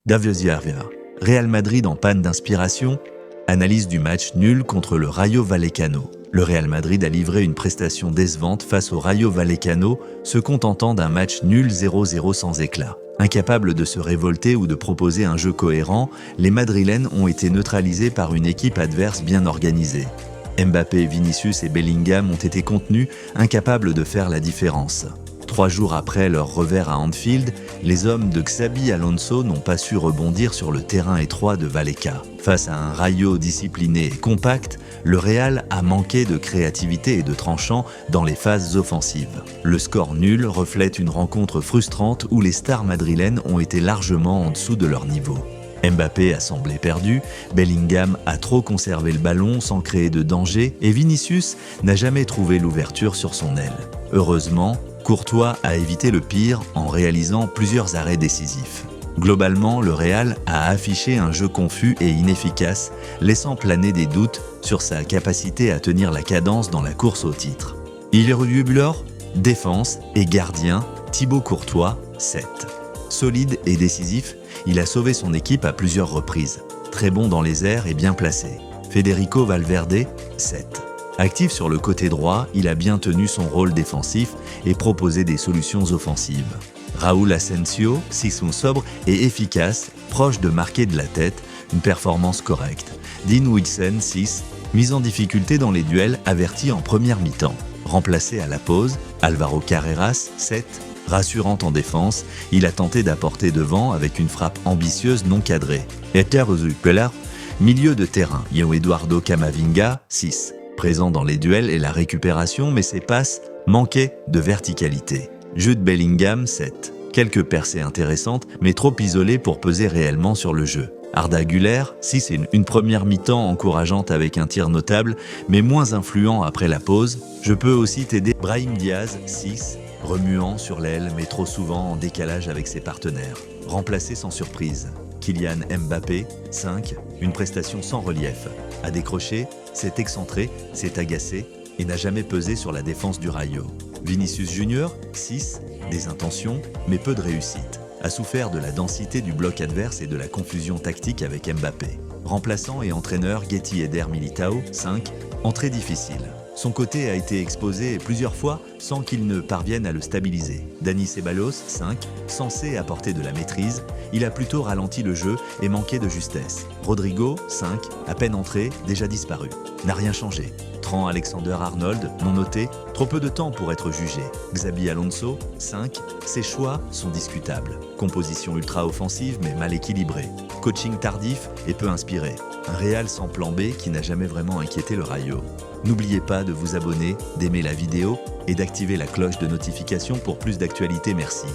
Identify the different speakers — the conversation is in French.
Speaker 1: Davioziavia. Real Madrid en panne d'inspiration. Analyse du match nul contre le Rayo Vallecano. Le Real Madrid a livré une prestation décevante face au Rayo Vallecano, se contentant d'un match nul 0-0 sans éclat. Incapables de se révolter ou de proposer un jeu cohérent, les Madrilènes ont été neutralisés par une équipe adverse bien organisée. Mbappé, Vinicius et Bellingham ont été contenus, incapables de faire la différence. 3 jours après leur revers à Anfield, les hommes de Xabi Alonso n'ont pas su rebondir sur le terrain étroit de Vallecas. Face à un Rayo discipliné et compact, le Real a manqué de créativité et de tranchant dans les phases offensives. Le score nul reflète une rencontre frustrante où les stars madrilènes ont été largement en dessous de leur niveau. Mbappé a semblé perdu, Bellingham a trop conservé le ballon sans créer de danger et Vinicius n'a jamais trouvé l'ouverture sur son aile. Heureusement, Courtois a évité le pire en réalisant plusieurs arrêts décisifs. Globalement, le Real a affiché un jeu confus et inefficace, laissant planer des doutes sur sa capacité à tenir la cadence dans la course au titre. Irrégulier, défense et gardien, Thibaut Courtois, 7. Solide et décisif, il a sauvé son équipe à plusieurs reprises. Très bon dans les airs et bien placé. Federico Valverde, 7. Actif sur le côté droit, il a bien tenu son rôle défensif et proposé des solutions offensives. Raúl Asensio, 6 sobre et efficace, proche de marquer de la tête, une performance correcte. Dean Huijsen, 6, mise en difficulté dans les duels, averti en première mi-temps. Remplacé à la pause, Alvaro Carreras, 7, rassurant en défense, il a tenté d'apporter devant avec une frappe ambitieuse non cadrée. Eter Ozupela, milieu de terrain, Eduardo Camavinga, 6. Présent dans les duels et la récupération, mais ses passes manquaient de verticalité. Jude Bellingham, 7. Quelques percées intéressantes, mais trop isolées pour peser réellement sur le jeu. Arda Güler, 6 et une première mi-temps encourageante avec un tir notable, mais moins influent après la pause. Je peux aussi t'aider. Brahim Diaz, 6. Remuant sur l'aile, mais trop souvent en décalage avec ses partenaires. Remplacé sans surprise. Kylian Mbappé, 5. Une prestation sans relief. A décroché, s'est excentré, s'est agacé et n'a jamais pesé sur la défense du Rayo. Vinicius Junior, 6. Des intentions, mais peu de réussite. A souffert de la densité du bloc adverse et de la confusion tactique avec Mbappé. Remplaçant et entraîneur Getty Eder Militao, 5. Entrée difficile. Son côté a été exposé plusieurs fois sans qu'il ne parvienne à le stabiliser. Dani Ceballos, 5, censé apporter de la maîtrise, il a plutôt ralenti le jeu et manqué de justesse. Rodrigo, 5, à peine entré, déjà disparu. N'a rien changé. Trent Alexander-Arnold, non noté, trop peu de temps pour être jugé. Xabi Alonso, 5, ses choix sont discutables. Composition ultra-offensive mais mal équilibrée. Coaching tardif et peu inspiré. Un Real sans plan B qui n'a jamais vraiment inquiété le Rayo. N'oubliez pas de vous abonner, d'aimer la vidéo et d'activer la cloche de notification pour plus d'actualités. Merci.